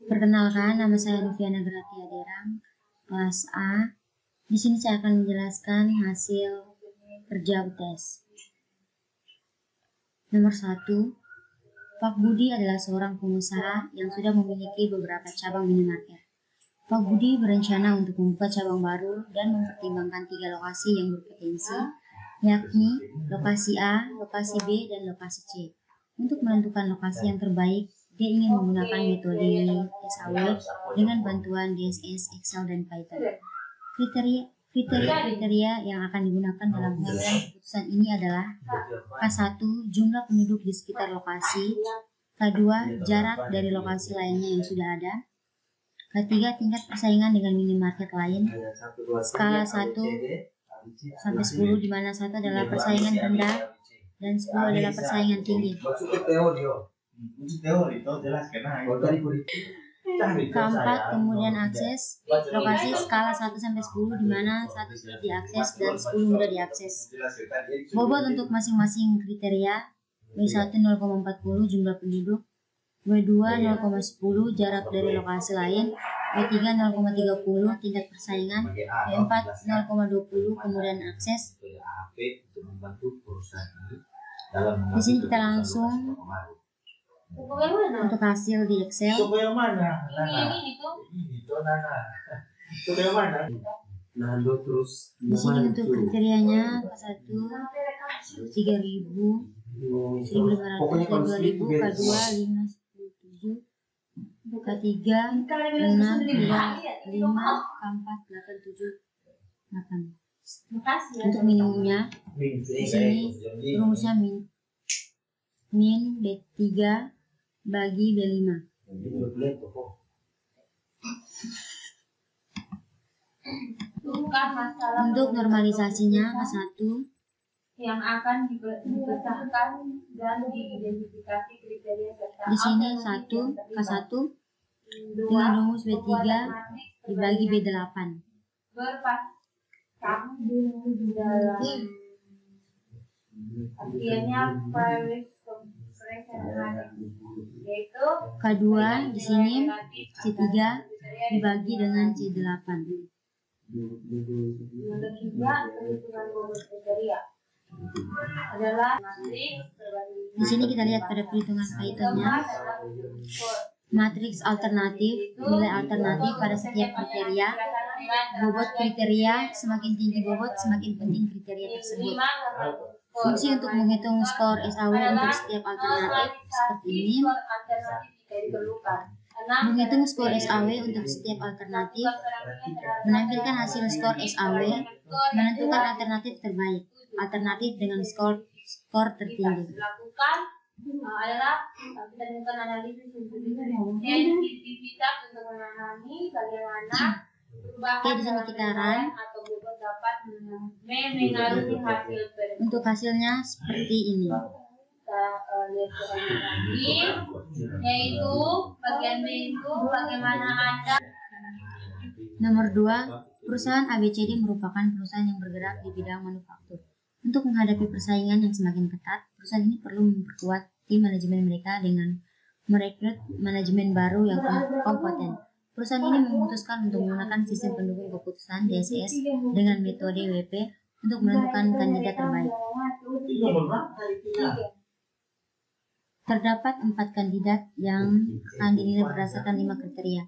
Perkenalkan, nama saya Noviana Gratia Derang, kelas A. Di sini saya akan menjelaskan hasil kerja UTS. Nomor 1, Pak Budi adalah seorang pengusaha yang sudah memiliki beberapa cabang minimarket. Pak Budi berencana untuk membuka cabang baru dan mempertimbangkan 3 lokasi yang berpotensi, yakni lokasi A, lokasi B, dan lokasi C. Untuk menentukan lokasi yang terbaik, dia ingin menggunakan metode SAW dengan bantuan DSS, Excel, dan Python. Kriteria yang akan digunakan dalam pengambilan keputusan ini adalah K1, jumlah penduduk di sekitar lokasi, K2, jarak dari lokasi lainnya yang sudah ada, K3, tingkat persaingan dengan minimarket lain, skala 1 sampai 10 di mana 1 adalah persaingan rendah dan 10 adalah persaingan tinggi. Keempat, kemudian akses lokasi skala 1 sampai 10 di mana 1 sulit diakses dan 10 mudah diakses. Bobot untuk masing-masing kriteria: W1 0,40 jumlah penduduk, W2 0,10 jarak dari lokasi lain, W3 0,30 tingkat persaingan, W4 0,20 kemudian akses. Di sini kita langsung untuk hasil di Excel. Di sini untuk kriterianya K1 3.000, 1.500, K2 2.000, K2 5, 10, 7, K3 6, 3, 5, K4 8, 7, 8. Untuk minimumnya di sini rumusnya min B3 bagi B5. Untuk normalisasinya K1 yang akan dipecahkan dan diidentifikasi kriteria serta di sini K1 dengan rumus B3 dibagi B8 berpasang dalam artiannya yaitu K2 di sini C3 dibagi dengan C8. Yang ketiga, perhitungan bobot kriteria adalah matriks di sini kita lihat pada perhitungan Python-nya. Matriks alternatif, nilai alternatif pada setiap kriteria. Bobot kriteria, semakin tinggi bobot, semakin penting kriteria tersebut. Fungsi untuk menghitung skor SAW untuk setiap alternatif seperti ini. Menghitung skor SAW untuk setiap alternatif, menampilkan hasil skor SAW, menentukan alternatif terbaik, alternatif dengan skor tertinggi. Adalah kita lakukan analisis untuk identitas untuk memahami bagaimana Oke, di sini kita run. atau bobot dapat mengaruhi hasil prediksi. Untuk hasilnya seperti ini. Kita lihat lagi, yaitu bagian B itu bagaimana Anda. Nomor 2, perusahaan ABCD merupakan perusahaan yang bergerak di bidang manufaktur. Untuk menghadapi persaingan yang semakin ketat, perusahaan ini perlu memperkuat tim manajemen mereka dengan merekrut manajemen baru yang kompeten. Perusahaan ini memutuskan untuk menggunakan sistem pendukung keputusan DSS dengan metode WP untuk menentukan kandidat terbaik. Terdapat 4 kandidat yang akan dinilai berdasarkan 5 kriteria.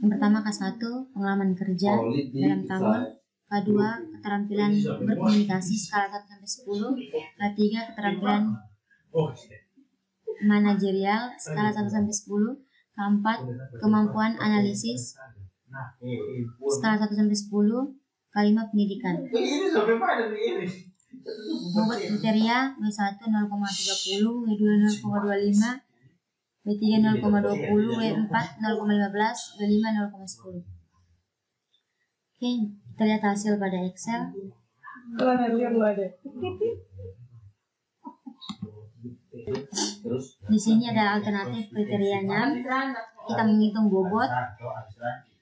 Yang pertama K1, pengalaman kerja dalam tahun. K2, keterampilan berkomunikasi skala 1 sampai 10. K3, keterampilan manajerial skala 1 sampai 10. K4, kemampuan analisis skala 1 sampai 10. K5, pendidikan. Bobot kriteria W1 0,30, W2 0,25, W3 0,20, W4 0,15, W5 0,10. Oke, kita lihat hasil pada Excel. Di sini ada alternatif kriterianya. Kita menghitung bobot,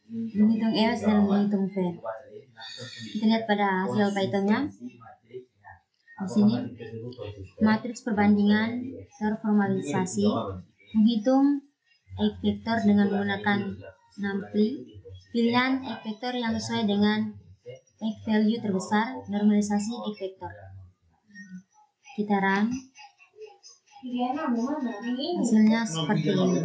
menghitung EOS dan menghitung V. Kita lihat pada hasil Python-nya. Di sini matriks perbandingan terformalisasi, menghitung X vektor dengan menggunakan numpy. Pilihan X vektor yang sesuai dengan X value terbesar, normalisasi X vektor. Kita run, hasilnya seperti ini.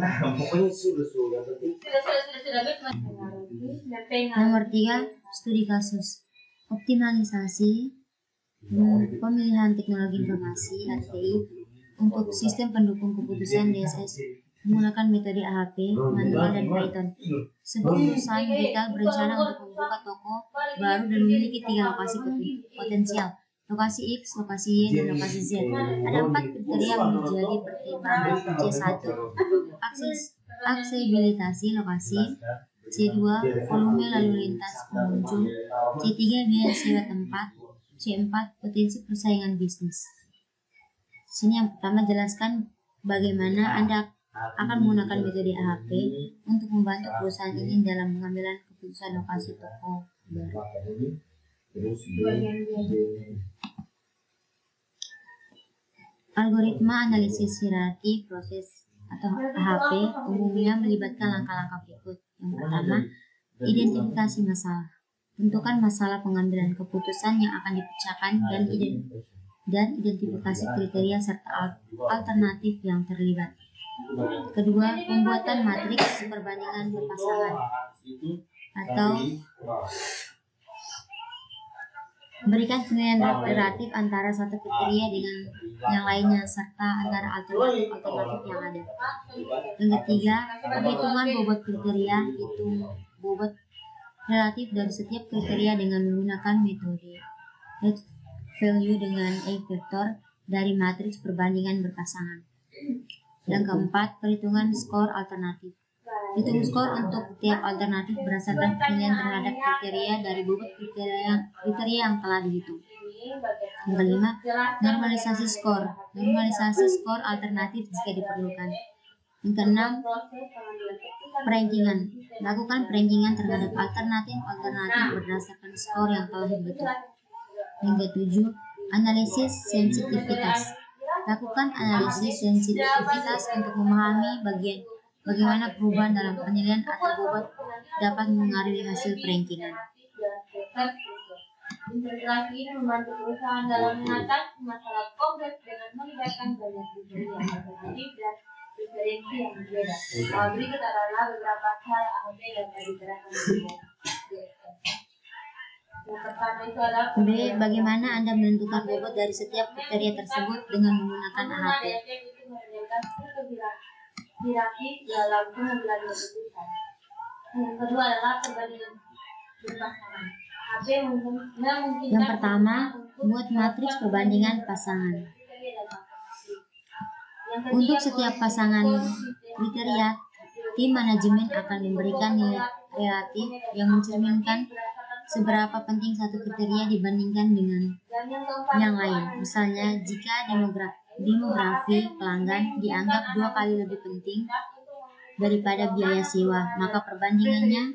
Nomor 3, studi kasus. Optimalisasi pemilihan teknologi informasi (ATI) untuk sistem pendukung keputusan DSS menggunakan metode AHP, manual, dan Python. Sebuah perusahaan retail berencana untuk membuka toko baru dan memiliki 3 lokasi potensial, lokasi X, lokasi Y, dan lokasi Z. Ada 4 kriteria yang menjadi pertimbangan. C1, aksesibilitas lokasi. C2, volume lalu lintas pengunjung. C3, biaya sewa tempat. C4, potensi persaingan bisnis. Sini yang pertama, jelaskan bagaimana Anda akan menggunakan metode AHP untuk membantu perusahaan ini dalam pengambilan keputusan lokasi toko baru. Algoritma analisis hierarki proses atau AHP umumnya melibatkan langkah-langkah berikut. Yang pertama, identifikasi masalah. Tentukan masalah pengambilan keputusan yang akan dipecahkan dan identifikasi kriteria serta alternatif yang terlibat. Kedua, pembuatan matriks perbandingan berpasangan atau berikan penilaian relatif antara satu kriteria dengan yang lainnya serta antara alternatif yang ada. Yang ketiga, perhitungan bobot kriteria. Hitung bobot relatif dari setiap kriteria dengan menggunakan metode X value dengan X vektor dari matriks perbandingan berpasangan. Yang keempat, perhitungan skor alternatif. Hitung skor untuk tiap alternatif berdasarkan penilaian terhadap kriteria dari bobot kriteria yang telah dihitung. Yang kelima, normalisasi skor. Normalisasi skor alternatif jika diperlukan. Yang keenam, perankingan. Lakukan perankingan terhadap alternatif berdasarkan skor yang telah dihitung. Yang ketujuh, analisis sensitivitas. Lakukan analisis sensitivitas untuk memahami bagaimana perubahan dalam penilaian atau bobot dapat mengaruhi hasil perankingan. Integrasi ini membantu perusahaan dalam mengatasi masalah kompleks dengan melibatkan banyak kriteria alternatif dan preferensi yang berbeda. Berikut adalah beberapa cara AHP yang dapat diterapkan. Yang pertama itu adalah B. Bagaimana Anda menentukan bobot dari setiap kriteria tersebut dengan menggunakan AHP? Dalam pengambilan keputusan. Yang kedua adalah perbandingan berpasangan. Yang pertama, buat matriks perbandingan pasangan. Untuk setiap pasangan kriteria, tim manajemen akan memberikan nilai relatif yang mencerminkan seberapa penting satu kriteria dibandingkan dengan yang lain. Misalnya, jika demografi pelanggan dianggap 2 kali lebih penting daripada biaya sewa, maka perbandingannya.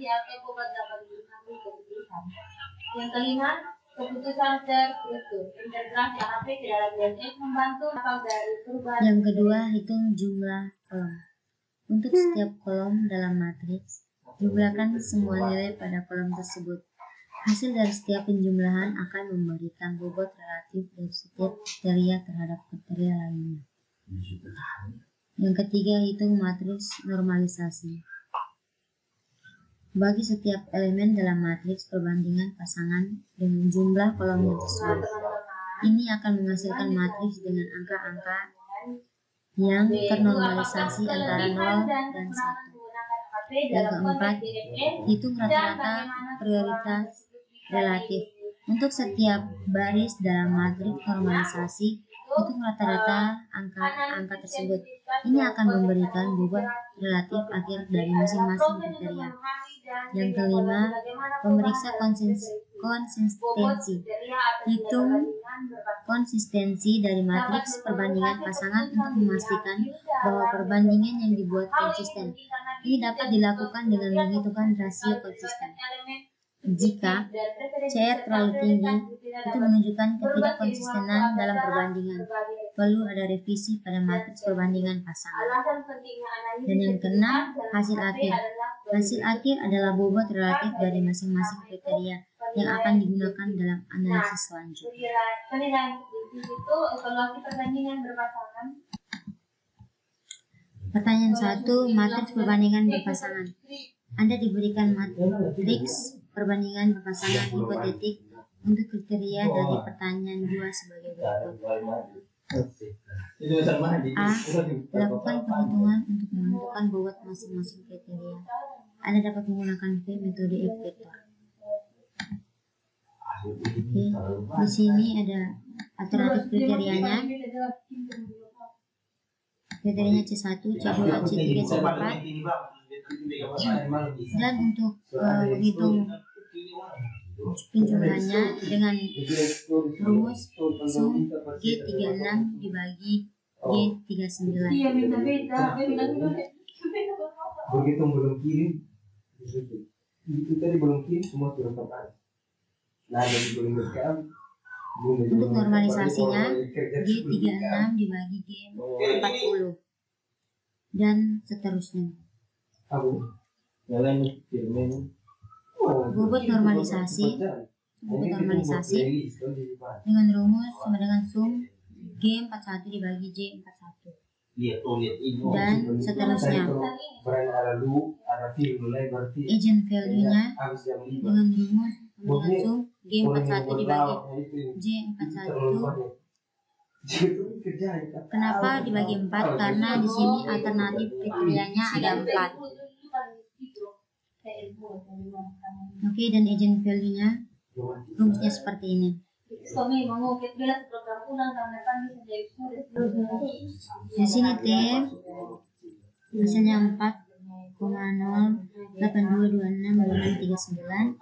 Yang kelima, keputusan terstruktur. Integrasi AHP ke dalam DSS membantu dari perubahan. Yang kedua, hitung jumlah kolom. Untuk setiap kolom dalam matriks, jumlahkan semua nilai pada kolom tersebut. Hasil dari setiap penjumlahan akan memberikan bobot relatif dari setiap kriteria terhadap kriteria lainnya. Yang ketiga, hitung matriks normalisasi. Bagi setiap elemen dalam matriks perbandingan pasangan dengan jumlah kolom yang sesuai. Ini akan menghasilkan matriks dengan angka-angka yang ternormalisasi antara 0 dan 1. Yang keempat, hitung rata-rata prioritas relatif. Untuk setiap baris dalam matriks normalisasi, hitung rata-rata angka tersebut. Ini akan memberikan bobot relatif akhir dari masing-masing kriteria. Yang kelima, pemeriksa konsistensi. Hitung konsistensi dari matriks perbandingan pasangan untuk memastikan bahwa perbandingan yang dibuat konsisten. Ini dapat dilakukan dengan menghitungkan rasio konsisten. Jika CR terlalu tinggi, itu menunjukkan ketidakkonsistenan dalam perbandingan. Perlu ada revisi pada matriks perbandingan pasangan. Alasan pentingnya analisis Dan yang keenam, hasil AHP akhir. adalah Hasil akhir adalah bobot relatif dari masing-masing kriteria yang akan digunakan dalam analisis selanjutnya. penilaian subjektif itu evaluasi perbandingan berpasangan. Pertanyaan 1, matriks perbandingan berpasangan. Anda diberikan matriks perbandingan berpasangan hipotetik untuk kriteria dari pertanyaan 2 sebagai berikut. A. Lakukan perhitungan untuk menentukan bobot masing-masing kriteria. Anda dapat menggunakan V metode F vektor. Oke, di sini ada alternatif kriterianya. Kriterianya C1, C2, C3, C4. Dan untuk menghitung penjumlahannya dengan rumus sum G36 dibagi G39. Begitu belum kirim, itu tadi belum kirim semua sudah terpakai. Nah, dari belum sekarang Untuk normalisasinya G36 dibagi G40 dan seterusnya. Bobot normalisasi dengan rumus sama dengan sum G41 dibagi J41 dan seterusnya. Agent value-nya dengan rumus sama dengan sum G41 dibagi J41. Kenapa dibagi 4? Karena di sini alternatif kriterianya ada 4. Oke, dan agent value-nya rumusnya seperti ini. Di sini T hasilnya 4,08226,39,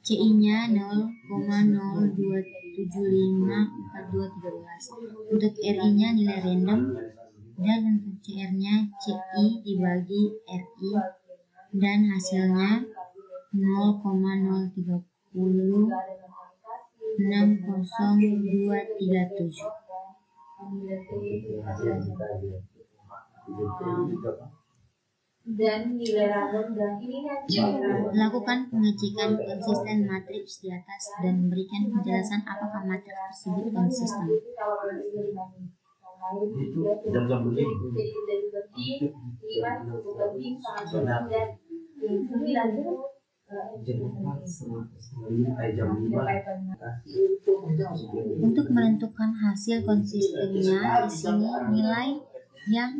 CI-nya 0,02754213. Untuk RI-nya nilai random dan untuk CR-nya CI dibagi RI dan hasilnya 0,030600237. Dan nilai random dan ini Lakukan pengecekan konsisten matriks di atas dan memberikan penjelasan apakah matriks tersebut konsisten. jam-jam begini. Untuk menentukan hasil konsistennya, di sini nilai yang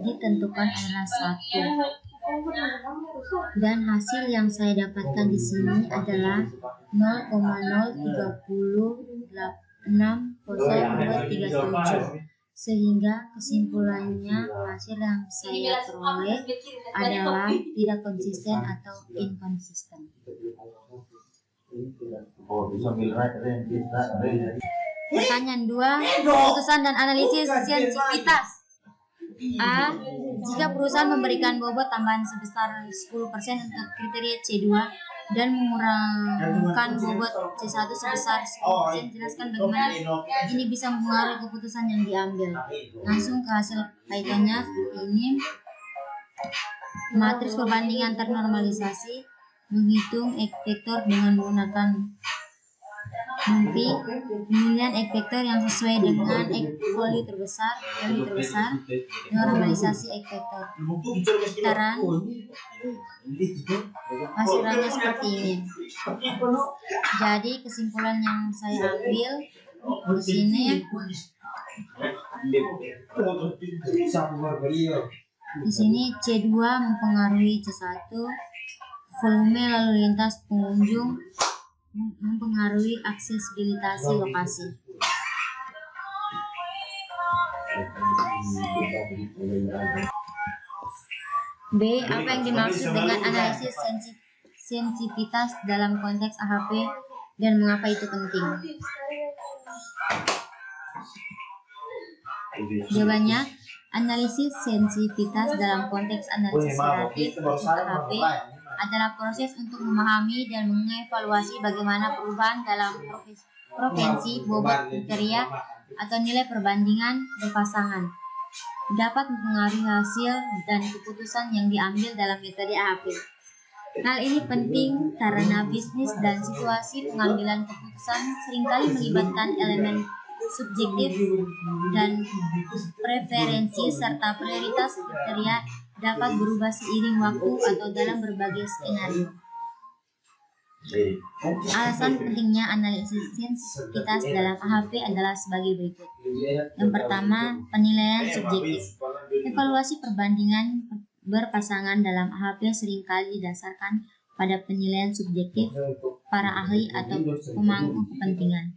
ditentukan adalah 1 dan hasil yang saya dapatkan di sini adalah 0,03860237, sehingga kesimpulannya hasil yang saya peroleh adalah tidak konsisten atau inkonsisten. Pertanyaan 2, keputusan dan analisis sensitivitas. A. Jika perusahaan memberikan bobot tambahan sebesar 10% untuk kriteria C2 dan mengurangkan bobot C1 sebesar 10%, jelaskan bagaimana ini bisa mempengaruhi keputusan yang diambil. Langsung ke hasil kaitannya seperti ini. Matriks perbandingan ternormalisasi menghitung X vektor dengan menggunakan nanti pemilihan X vektor yang sesuai dengan value terbesar, normalisasi X vektor. Sekarang hasilnya seperti ini. Jadi kesimpulan yang saya ambil di sini, C2 mempengaruhi C1, volume lalu lintas pengunjung mempengaruhi aksesibilitas lokasi. B. Apa yang dimaksud dengan analisis sensitivitas dalam konteks AHP dan mengapa itu penting? Jawabannya, analisis sensitivitas dalam konteks analisis relatif untuk AHP adalah proses untuk memahami dan mengevaluasi bagaimana perubahan dalam provinsi bobot kriteria atau nilai perbandingan berpasangan dapat mempengaruhi hasil dan keputusan yang diambil dalam metode AHP. Hal ini penting karena bisnis dan situasi pengambilan keputusan seringkali melibatkan elemen subjektif dan preferensi serta prioritas kriteria dapat berubah seiring waktu atau dalam berbagai skenario. Alasan pentingnya analisis sensitivitas dalam AHP adalah sebagai berikut. Yang pertama, penilaian subjektif. Evaluasi perbandingan berpasangan dalam AHP seringkali didasarkan pada penilaian subjektif para ahli atau pemangku kepentingan.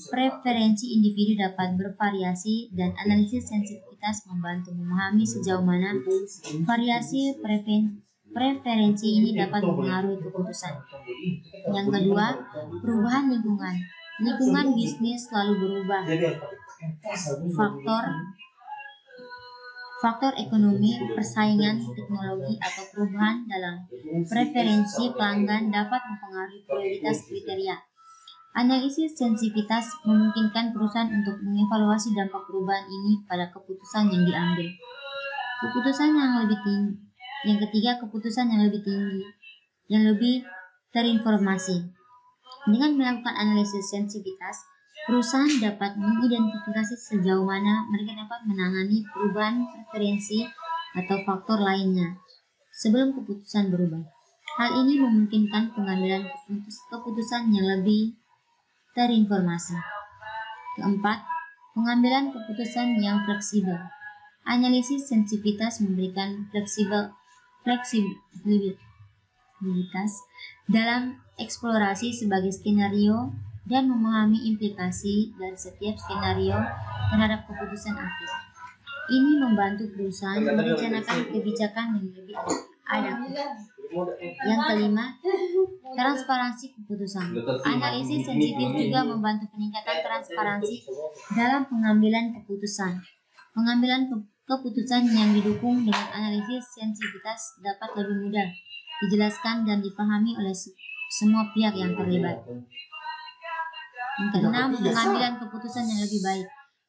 Preferensi individu dapat bervariasi dan analisis sensitivitas membantu memahami sejauh mana variasi preferensi ini dapat mempengaruhi keputusan. Yang kedua, perubahan lingkungan. Lingkungan bisnis selalu berubah. Faktor ekonomi, persaingan, teknologi, atau perubahan dalam preferensi pelanggan dapat mempengaruhi prioritas kriteria. Analisis sensitivitas memungkinkan perusahaan untuk mengevaluasi dampak perubahan ini pada keputusan yang diambil. Keputusan yang lebih tinggi. Yang ketiga, keputusan yang lebih tinggi, yang lebih terinformasi. Dengan melakukan analisis sensitivitas, perusahaan dapat mengidentifikasi sejauh mana mereka dapat menangani perubahan preferensi atau faktor lainnya sebelum keputusan berubah. Hal ini memungkinkan pengambilan keputusan yang lebih terinformasi. Keempat, pengambilan keputusan yang fleksibel. Analisis sensitivitas memberikan fleksibilitas dalam eksplorasi sebagai skenario dan memahami implikasi dari setiap skenario terhadap keputusan akhir. Ini membantu perusahaan merencanakan kebijakan yang lebih adaptif. Yang kelima, transparansi keputusan. Analisis sensitif juga membantu peningkatan transparansi dalam pengambilan keputusan. Pengambilan keputusan yang didukung dengan analisis sensitivitas dapat lebih mudah dijelaskan dan dipahami oleh semua pihak yang terlibat. Yang keenam, pengambilan keputusan yang lebih baik.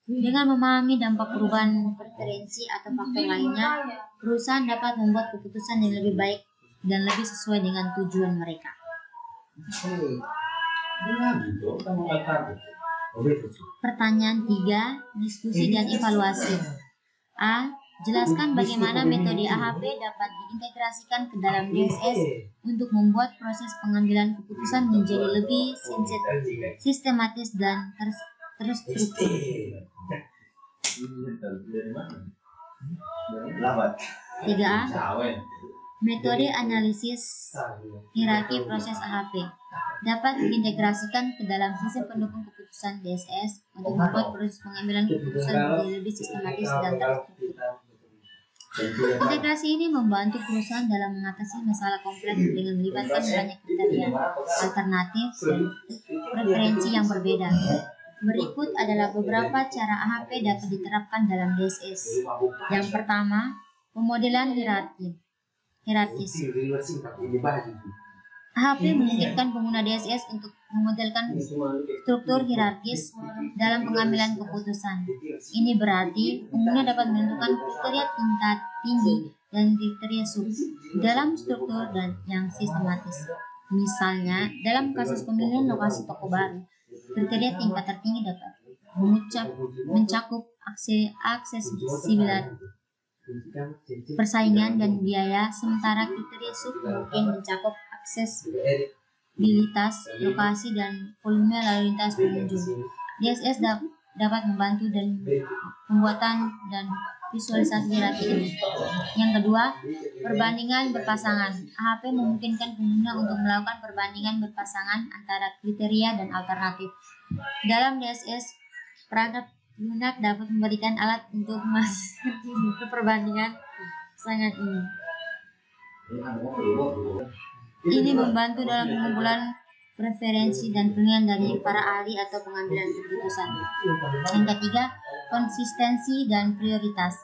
Dengan memahami dampak perubahan preferensi atau faktor lainnya, perusahaan dapat membuat keputusan yang lebih baik dan lebih sesuai dengan tujuan mereka. Pertanyaan 3, diskusi dan evaluasi. A. Jelaskan bagaimana metode AHP dapat diintegrasikan ke dalam DSS untuk membuat proses pengambilan keputusan menjadi lebih sistematis dan terstruktur. 3A. Metode analisis hierarki proses AHP dapat diintegrasikan ke dalam sistem pendukung keputusan DSS untuk membuat proses pengambilan keputusan menjadi lebih sistematis dan terstruktur. Integrasi ini membantu perusahaan dalam mengatasi masalah kompleks dengan melibatkan banyak kriteria, alternatif, dan preferensi yang berbeda. Berikut adalah beberapa cara AHP dapat diterapkan dalam DSS. Yang pertama, pemodelan hierarkis. AHP memungkinkan pengguna DSS untuk memodelkan struktur hierarkis dalam pengambilan keputusan. Ini berarti pengguna dapat menentukan kriteria tingkat tinggi dan kriteria sub dalam struktur dan yang sistematis. Misalnya, dalam kasus pemilihan lokasi toko baru, kriteria tingkat tertinggi dapat mencakup aksesibilitas, persaingan, dan biaya, sementara kriteria sub mungkin mencakup aksesibilitas, lokasi, dan volume lalu lintas pengunjung. DSS dapat membantu dan pembuatan dan visualisasi hierarki ini. Yang kedua, perbandingan berpasangan. AHP memungkinkan pengguna untuk melakukan perbandingan berpasangan antara kriteria dan alternatif. Dalam DSS, perangkat lunak dapat memberikan alat untuk melakukan perbandingan pasangan ini. Ini membantu dalam pengumpulan preferensi dan penilaian dari para ahli atau pengambilan keputusan. Yang ketiga, konsistensi dan prioritas.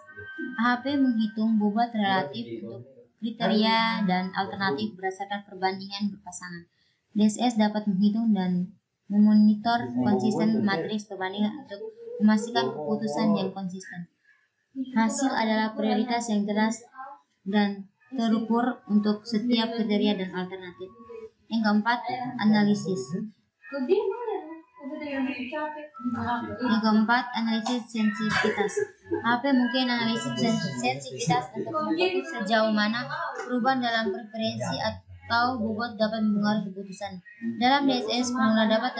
AHP menghitung bobot relatif untuk kriteria dan alternatif berdasarkan perbandingan berpasangan. DSS dapat menghitung dan memonitor konsisten matriks perbandingan untuk memastikan keputusan yang konsisten. Hasil adalah prioritas yang jelas dan terukur untuk setiap kriteria dan alternatif. Yang keempat, analisis. Yang keempat, analisis sensitivitas. HP mungkin analisis sensitivitas untuk mengetahui sejauh mana perubahan dalam preferensi atau bobot dapat mempengaruhi keputusan. Dalam DSS, pengguna dapat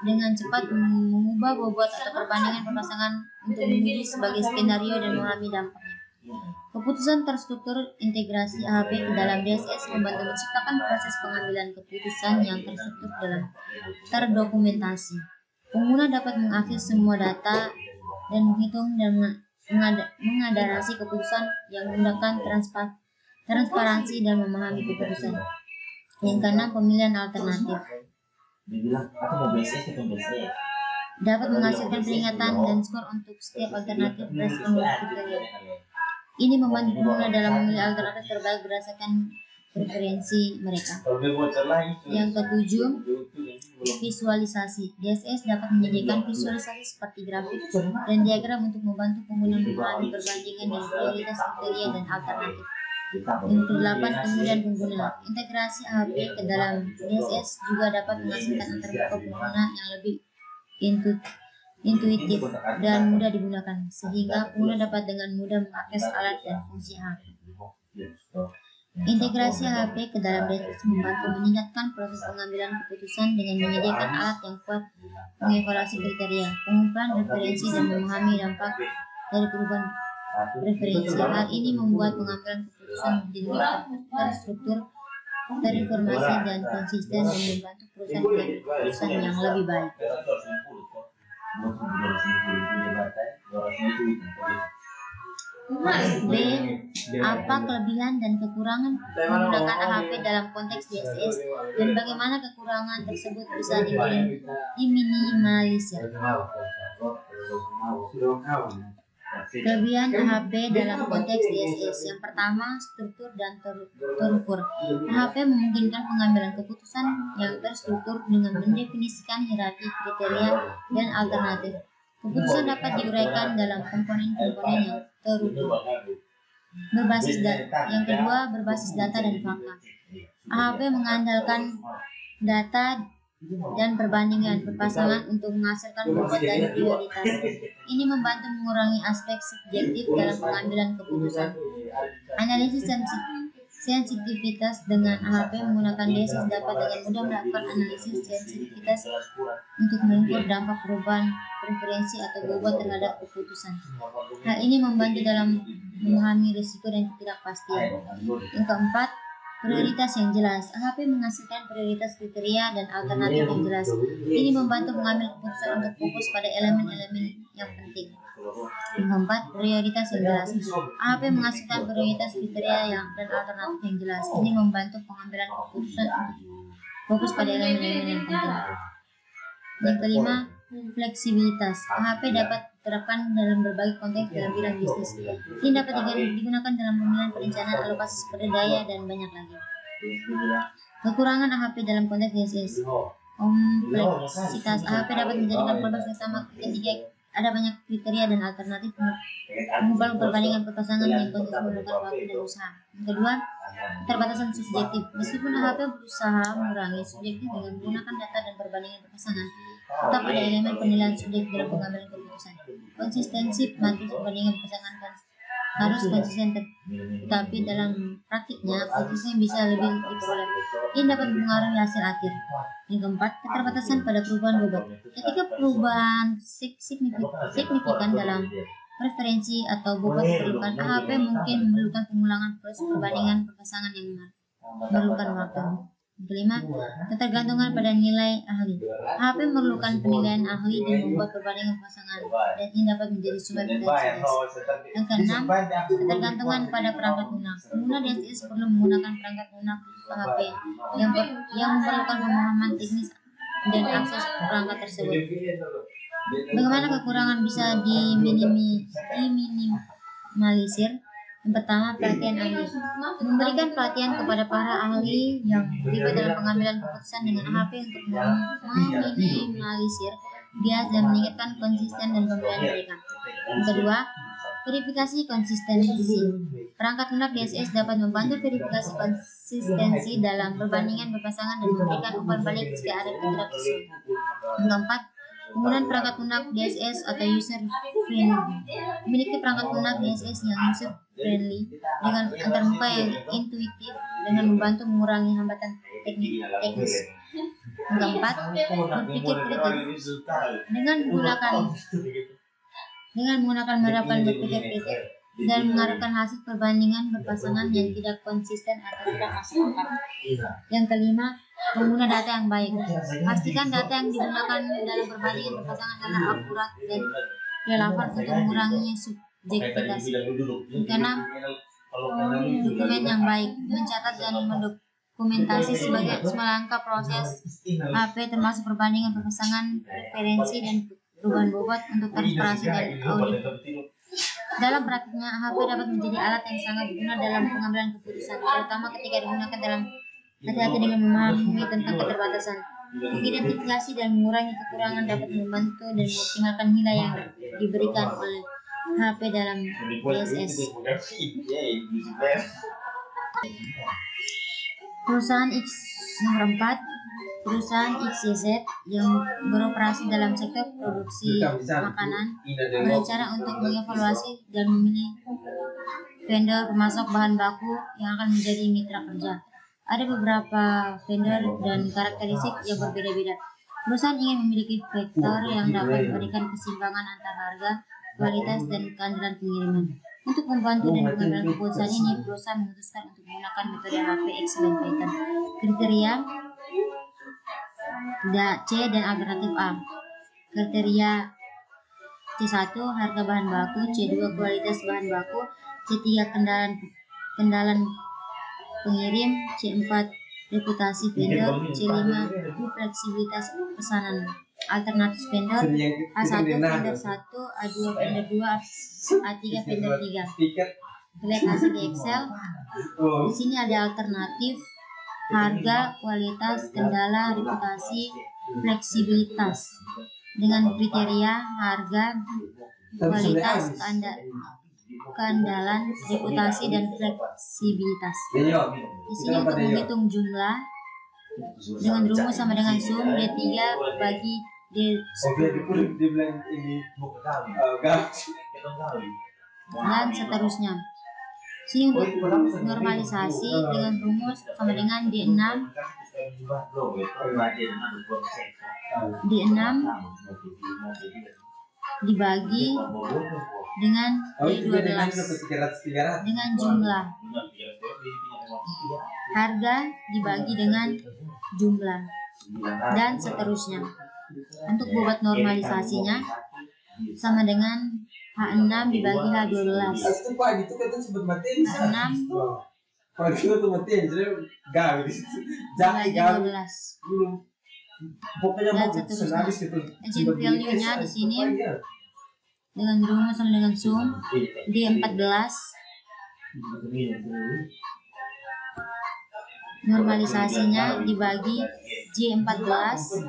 dengan cepat mengubah bobot atau perbandingan pasangan untuk menguji sebagai skenario dan memahami dampaknya. Keputusan terstruktur integrasi AHP ke dalam DSS membantu menciptakan proses pengambilan keputusan yang terstruktur dalam terdokumentasi. Pengguna dapat mengakses semua data dan menghitung dan mengadarasi keputusan yang menggunakan transparansi dan memahami keputusan. Yang keenam, pemilihan alternatif. Dapat menghasilkan peringatan dan skor untuk setiap alternatif berdasarkan kriteria. Ini membantu pengguna dalam memilih alternatif terbaik berdasarkan preferensi mereka. Yang ketujuh, visualisasi. DSS dapat menyediakan visualisasi seperti grafik dan diagram untuk membantu pengguna memahami perbandingan dan prioritas kriteria dan alternatif. Yang kedelapan, kemudahan pengguna. Integrasi AHP ke dalam DSS juga dapat menghasilkan antarmuka pengguna yang lebih intuitif dan mudah digunakan, sehingga pengguna dapat dengan mudah mengakses alat dan fungsi AHP. Integrasi AHP ke dalam DSS membantu meningkatkan proses pengambilan keputusan dengan menyediakan alat yang kuat mengevaluasi kriteria, pengumpulan referensi, dan memahami dampak dari perubahan preferensi. Hal ini membuat pengambilan keputusan menjadi lebih terstruktur, terinformasi, dan konsisten, dan membantu perusahaan mengambil keputusan yang lebih baik. B. Apa kelebihan dan kekurangan menggunakan AHP dalam konteks DSS dan bagaimana kekurangan tersebut bisa diminimalisir. Kelebihan AHP dalam konteks DSS. Yang pertama, struktur dan terukur. AHP memungkinkan pengambilan keputusan yang terstruktur dengan mendefinisikan hierarki kriteria dan alternatif. Keputusan dapat diuraikan dalam komponen-komponen yang terukur. Yang kedua, berbasis data dan fakta. AHP mengandalkan data dan perbandingan berpasangan untuk menghasilkan bobot dan prioritas. Ini membantu mengurangi aspek subjektif dalam pengambilan keputusan. Analisis sensitivitas dengan AHP menggunakan DSS dapat dengan mudah melakukan analisis sensitivitas untuk mengukur dampak perubahan preferensi atau bobot terhadap keputusan. Hal ini membantu dalam memahami risiko dan ketidakpastian. Yang keempat, prioritas yang jelas. AHP menghasilkan prioritas kriteria dan alternatif yang jelas. Ini membantu mengambil keputusan untuk fokus pada elemen-elemen yang penting. Yang keempat, prioritas yang jelas. AHP menghasilkan prioritas kriteria dan alternatif yang jelas. Ini membantu pengambilan keputusan untuk fokus pada elemen-elemen yang penting. Yang kelima, fleksibilitas. AHP dapat diterapkan dalam berbagai konteks dalam bidang bisnis. Ini dapat digunakan dalam pemilihan perencanaan alokasi sumber daya dan banyak lagi. Kekurangan AHP dalam konteks DSS. Kompleksitas. AHP dapat menjadikan kompleks utama ketika ada banyak kriteria dan alternatif mengubah perbandingan perpasangan yang konsisten menggunakan waktu dan usaha. Yang kedua, keterbatasan subjektif. Meskipun AHP berusaha mengurangi subjektif dengan menggunakan data dan perbandingan perpasangan, tetap ada elemen penilaian subjektif dalam pengambilan keputusan. Konsistensi matriks perbandingan pasangan harus konsisten, tetapi dalam praktiknya keputusan bisa lebih diperoleh. Ini dapat mempengaruhi hasil akhir. Yang keempat, keterbatasan pada perubahan bobot. Ketika perubahan signifikan dalam preferensi atau bobot diperlukan, AHP mungkin memerlukan pengulangan proses perbandingan perpasangan yang memerlukan waktu. Yang kelima, ketergantungan pada nilai ahli. AHP memerlukan penilaian ahli dan membuat perbandingan pasangan, dan ini dapat menjadi sumber DSS. Yang keenam, ketergantungan pada perangkat lunak. Pengguna DSS perlu menggunakan perangkat lunak khusus AHP yang memerlukan pemahaman teknis dan akses perangkat tersebut. Bagaimana kekurangan bisa diminimalisir? Yang pertama, pelatihan ahli. Memberikan pelatihan kepada para ahli yang terlibat dalam pengambilan keputusan dengan HP untuk meminimalisir bias dan meningkatkan konsisten dan pemilihan mereka. Yang kedua, verifikasi konsistensi. Perangkat lunak DSS dapat membantu verifikasi konsistensi dalam perbandingan berpasangan dan memberikan umpan balik jika ada ketidaksesuaian. Yang keempat, penggunaan perangkat lunak DSS atau user friendly. Memiliki perangkat lunak DSS yang user friendly dengan antarmuka yang intuitif dengan membantu mengurangi hambatan teknis. Yang keempat, berpikir kritis. Dengan menggunakan harapan berpikir kritis dan mengarahkan hasil perbandingan berpasangan yang tidak konsisten atau tidak masuk akal. Yang kelima, pengguna data yang baik. Pastikan data yang digunakan dalam perbandingan berpasangan adalah akurat dan relevan untuk mengurangi subjektivitas. Yang keenam, dokumen yang baik. Mencatat dan mendokumentasi sebagai langkah proses HP termasuk perbandingan berpasangan, referensi dan perubahan bobot untuk transparansi dan audit. Dalam praktiknya, HP dapat menjadi alat yang sangat berguna dalam pengambilan keputusan, terutama ketika digunakan dalam hati-hati dengan memahami tentang keterbatasan. Mengidentifikasi dan mengurangi kekurangan dapat membantu dan mengoptimalkan nilai yang diberikan oleh HP dalam DSS. Perusahaan X nomor 4, perusahaan XYZ yang beroperasi dalam sektor produksi makanan berencana untuk mengevaluasi dan memilih vendor pemasok bahan baku yang akan menjadi mitra kerja. Ada beberapa vendor dan karakteristik yang berbeda-beda. Perusahaan ingin memiliki vektor yang dapat memberikan keseimbangan antara harga, kualitas, dan keandalan pengiriman. Untuk membantu dan mengambil keputusan ini, perusahaan memutuskan untuk menggunakan metode HP Excellent Pattern. Kriteria C dan alternatif A. Kriteria C1 harga bahan baku, C2 kualitas bahan baku, C3 kendalan pengirim, C4 reputasi vendor, C5 fleksibilitas pesanan. Alternatif vendor A1 vendor 1, A2 vendor 2, A3 vendor 3. Lihat hasil di Excel. Di sini ada alternatif harga, kualitas, kendala, reputasi, fleksibilitas dengan kriteria harga, kualitas, keandalan, reputasi, dan fleksibilitas. Di sini untuk menghitung jumlah dengan rumus sama dengan sum D3 bagi D10 dan seterusnya. Sini untuk normalisasi dengan rumus sama dengan D6 dibagi dengan D12 dengan jumlah harga dibagi dengan jumlah dan seterusnya. Untuk bobot normalisasinya sama dengan H6 dibagi H12. H6 dibagi 12 dan seterusnya. Agent value-nya di sini dengan rumus sama dengan sum D14 normalisasinya dibagi J14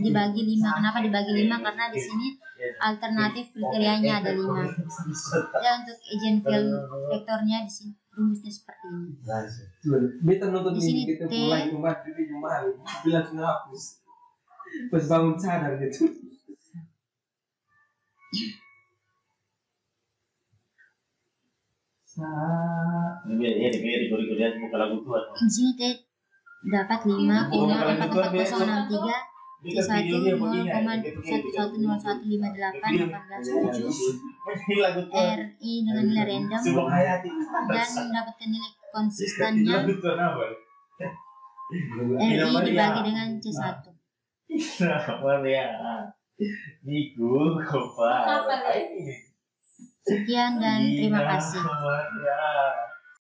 dibagi 5. Kenapa dibagi 5? Karena di sini alternatif kriterianya ada 5. Dan untuk agent value vektornya di sini rumusnya seperti ini. Di sini T pas bangun sadar gitu. Di sini T dapat 5,44063 C1 0,1101581817 RI dengan nilai random dan mendapatkan nilai konsistennya RI dibagi dengan C1. Sekian dan terima kasih.